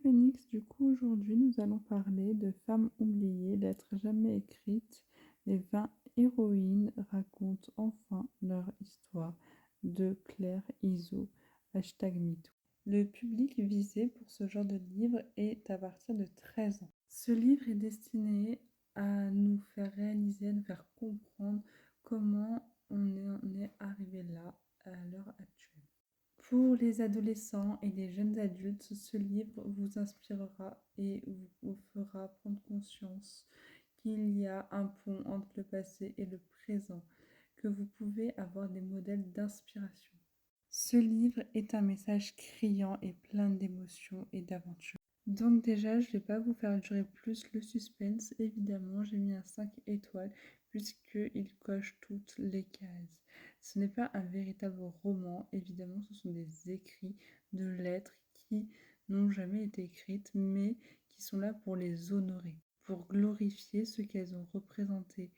Phoenix, du coup aujourd'hui nous allons parler de Femmes oubliées, lettres jamais écrites. Les 20 héroïnes racontent enfin leur histoire de Claire Iso, #MeToo. Le public visé pour ce genre de livre est à partir de 13 ans. Ce livre est destiné à nous faire réaliser, à nous faire comprendre comment on est arrivé là à l'heure actuelle. Pour les adolescents et les jeunes adultes, ce livre vous inspirera et vous fera prendre conscience qu'il y a un pont entre le passé et le présent, que vous pouvez avoir des modèles d'inspiration. Ce livre est un message criant et plein d'émotions et d'aventures. Donc déjà, je ne vais pas vous faire durer plus le suspense. Évidemment, j'ai mis un 5 étoiles puisqu'il coche toutes les cases. Ce n'est pas un véritable roman, évidemment, ce sont des écrits de lettres qui n'ont jamais été écrites, mais qui sont là pour les honorer, pour glorifier ce qu'elles ont représenté,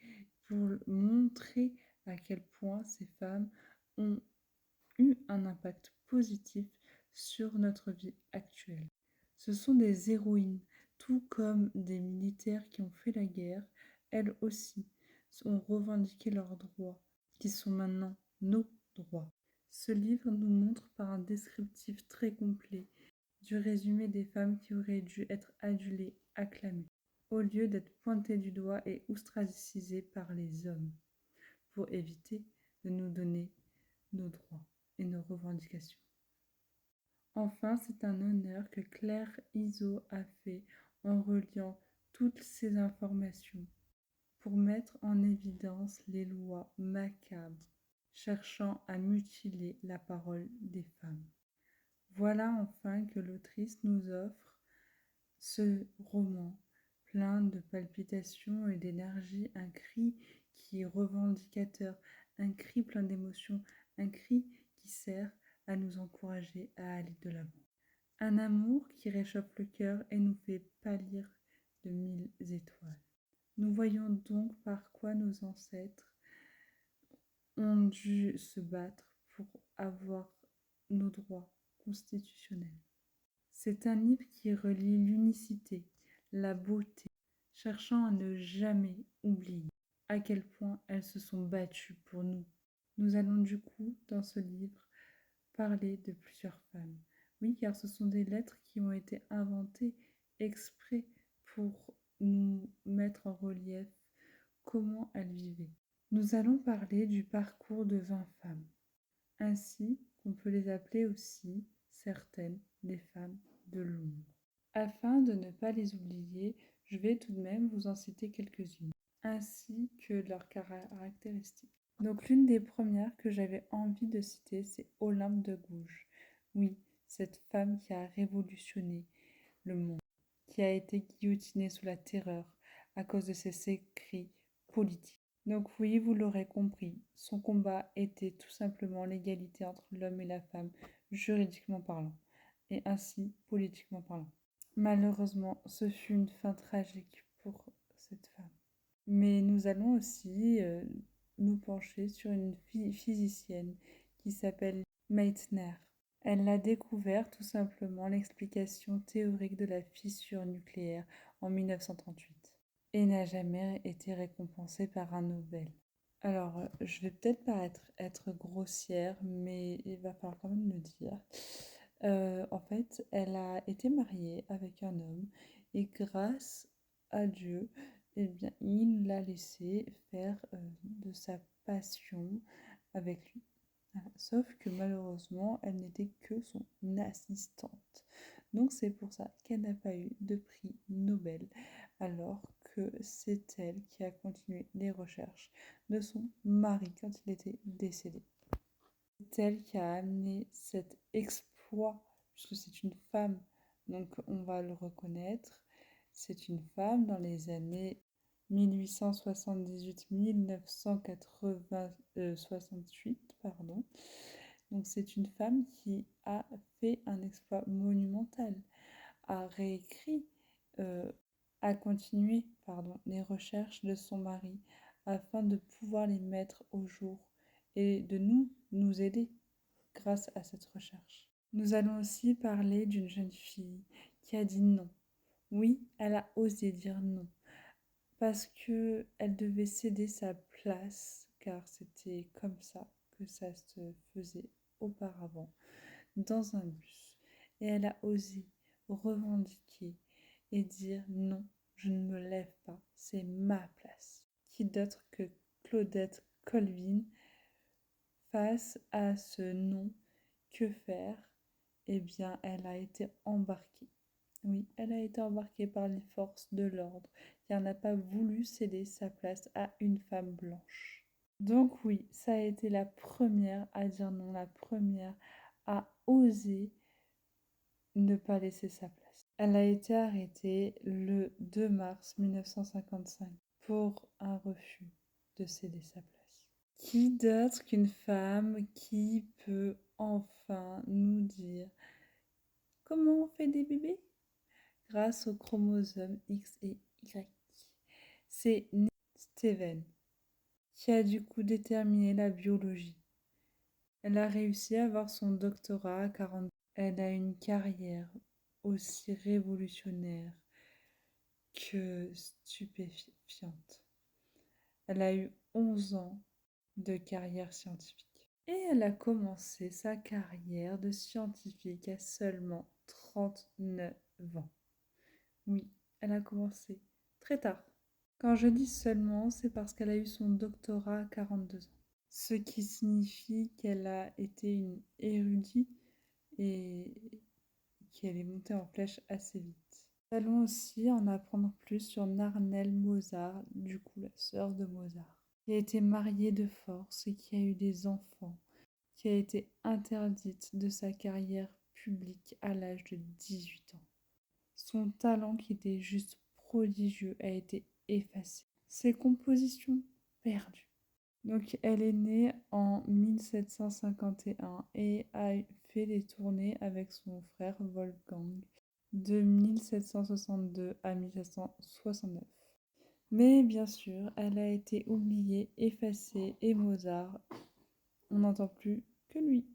pour montrer à quel point ces femmes ont eu un impact positif sur notre vie actuelle. Ce sont des héroïnes, tout comme des militaires qui ont fait la guerre, elles aussi ont revendiqué leurs droits, qui sont maintenant nos droits. Ce livre nous montre par un descriptif très complet du résumé des femmes qui auraient dû être adulées, acclamées, au lieu d'être pointées du doigt et ostracisées par les hommes, pour éviter de nous donner nos droits et nos revendications. Enfin, c'est un honneur que Claire Iso a fait en reliant toutes ces informations pour mettre en évidence les lois macabres cherchant à mutiler la parole des femmes. Voilà enfin que l'autrice nous offre ce roman plein de palpitations et d'énergie, un cri qui est revendicateur, un cri plein d'émotions, un cri qui sert à nous encourager à aller de l'avant. Un amour qui réchauffe le cœur et nous fait pâlir de 1000 étoiles. Nous voyons donc par quoi nos ancêtres ont dû se battre pour avoir nos droits constitutionnels. C'est un livre qui relie l'unicité, la beauté, cherchant à ne jamais oublier à quel point elles se sont battues pour nous. Nous allons du coup, dans ce livre, parler de plusieurs femmes. Oui, car ce sont des lettres qui ont été inventées exprès pour nous mettre en relief comment elles vivaient. Nous allons parler du parcours de 20 femmes, ainsi qu'on peut les appeler aussi certaines les femmes de l'ombre. Afin de ne pas les oublier, je vais tout de même vous en citer quelques-unes, ainsi que leurs caractéristiques. Donc l'une des premières que j'avais envie de citer, c'est Olympe de Gouges. Oui, cette femme qui a révolutionné le monde, qui a été guillotinée sous la terreur à cause de ses écrits politiques. Donc oui, vous l'aurez compris, son combat était tout simplement l'égalité entre l'homme et la femme, juridiquement parlant, et ainsi politiquement parlant. Malheureusement, ce fut une fin tragique pour cette femme. Mais nous allons aussi nous pencher sur une physicienne qui s'appelle Meitner. Elle a découvert tout simplement l'explication théorique de la fissure nucléaire en 1938 et n'a jamais été récompensée par un Nobel. Alors, je vais peut-être être grossière, mais il va falloir quand même le dire. En fait, elle a été mariée avec un homme et grâce à Dieu, eh bien, il l'a laissé faire de sa passion avec lui. Voilà. Sauf que malheureusement, elle n'était que son assistante. Donc c'est pour ça qu'elle n'a pas eu de prix Nobel, alors que c'est elle qui a continué les recherches de son mari quand il était décédé. C'est elle qui a amené cet exploit, puisque c'est une femme, donc on va le reconnaître. C'est une femme dans les années 1878-1968, pardon. Donc c'est une femme qui a fait un exploit monumental, a réécrit, a continué, les recherches de son mari afin de pouvoir les mettre au jour et de nous aider grâce à cette recherche. Nous allons aussi parler d'une jeune fille qui a dit non. Oui, elle a osé dire non parce que elle devait céder sa place, car c'était comme ça se faisait auparavant dans un bus. Et elle a osé revendiquer et dire non, je ne me lève pas, c'est ma place. Qui d'autre que Claudette Colvin face à ce non, que faire? Eh bien, elle a été embarquée. Oui, elle a été embarquée par les forces de l'ordre, car n'a pas voulu céder sa place à une femme blanche. Donc oui, ça a été la première à dire non, la première à oser ne pas laisser sa place. Elle a été arrêtée le 2 mars 1955 pour un refus de céder sa place. Qui d'autre qu'une femme qui peut enfin nous dire comment on fait des bébés grâce aux chromosomes X et Y? C'est Nina Steven qui a du coup déterminé la biologie. Elle a réussi à avoir son doctorat à 42 ans. Elle a une carrière aussi révolutionnaire que stupéfiante. Elle a eu 11 ans de carrière scientifique. Et elle a commencé sa carrière de scientifique à seulement 39 ans. Oui, elle a commencé très tard. Quand je dis seulement, c'est parce qu'elle a eu son doctorat à 42 ans. Ce qui signifie qu'elle a été une érudite et qu'elle est montée en flèche assez vite. Nous allons aussi en apprendre plus sur Narnelle Mozart, du coup la sœur de Mozart, qui a été mariée de force et qui a eu des enfants, qui a été interdite de sa carrière publique à l'âge de 18 ans. Son talent, qui était juste prodigieux, a été effacé. Ses compositions perdues. Donc elle est née en 1751 et a fait des tournées avec son frère Wolfgang de 1762 à 1769. Mais bien sûr, elle a été oubliée, effacée, et Mozart, on n'entend plus que lui.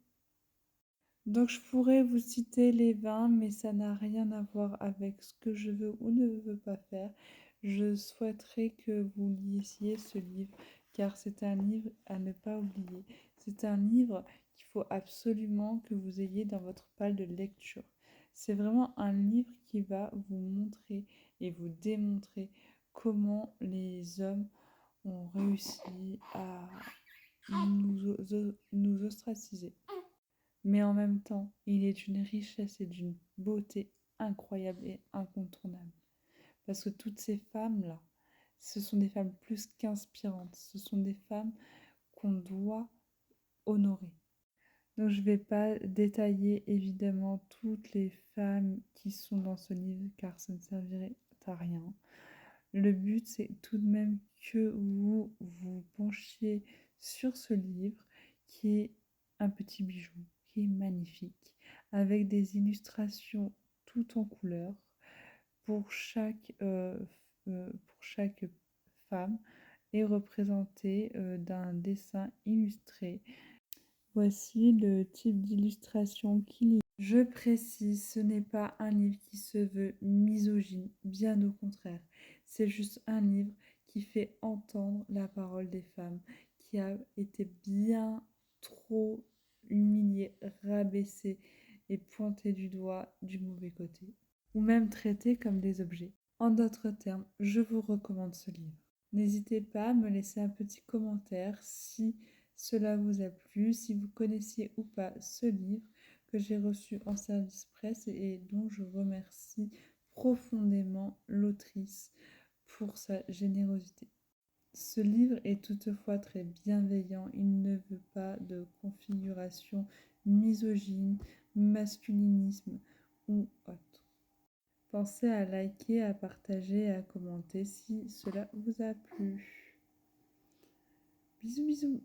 Donc je pourrais vous citer les 20, mais ça n'a rien à voir avec ce que je veux ou ne veux pas faire. Je souhaiterais que vous lisiez ce livre, car c'est un livre à ne pas oublier. C'est un livre qu'il faut absolument que vous ayez dans votre palle de lecture. C'est vraiment un livre qui va vous montrer et vous démontrer comment les hommes ont réussi à nous ostraciser. Mais en même temps, il est d'une richesse et d'une beauté incroyable et incontournable. Parce que toutes ces femmes-là, ce sont des femmes plus qu'inspirantes. Ce sont des femmes qu'on doit honorer. Donc je ne vais pas détailler évidemment toutes les femmes qui sont dans ce livre, car ça ne servirait à rien. Le but, c'est tout de même que vous vous penchiez sur ce livre qui est un petit bijou, qui est magnifique, avec des illustrations tout en couleurs pour chaque femme et représentée d'un dessin illustré. Voici le type d'illustration qu'il y a. Je précise, ce n'est pas un livre qui se veut misogyne, bien au contraire. C'est juste un livre qui fait entendre la parole des femmes, qui a été bien trop humiliée, rabaissée et pointée du doigt du mauvais côté, ou même traitée comme des objets. En d'autres termes, je vous recommande ce livre. N'hésitez pas à me laisser un petit commentaire si cela vous a plu, si vous connaissiez ou pas ce livre que j'ai reçu en service presse et dont je remercie profondément l'autrice pour sa générosité. Ce livre est toutefois très bienveillant, il ne veut pas de configuration misogyne, masculinisme ou autre. Pensez à liker, à partager et à commenter si cela vous a plu. Bisous bisous.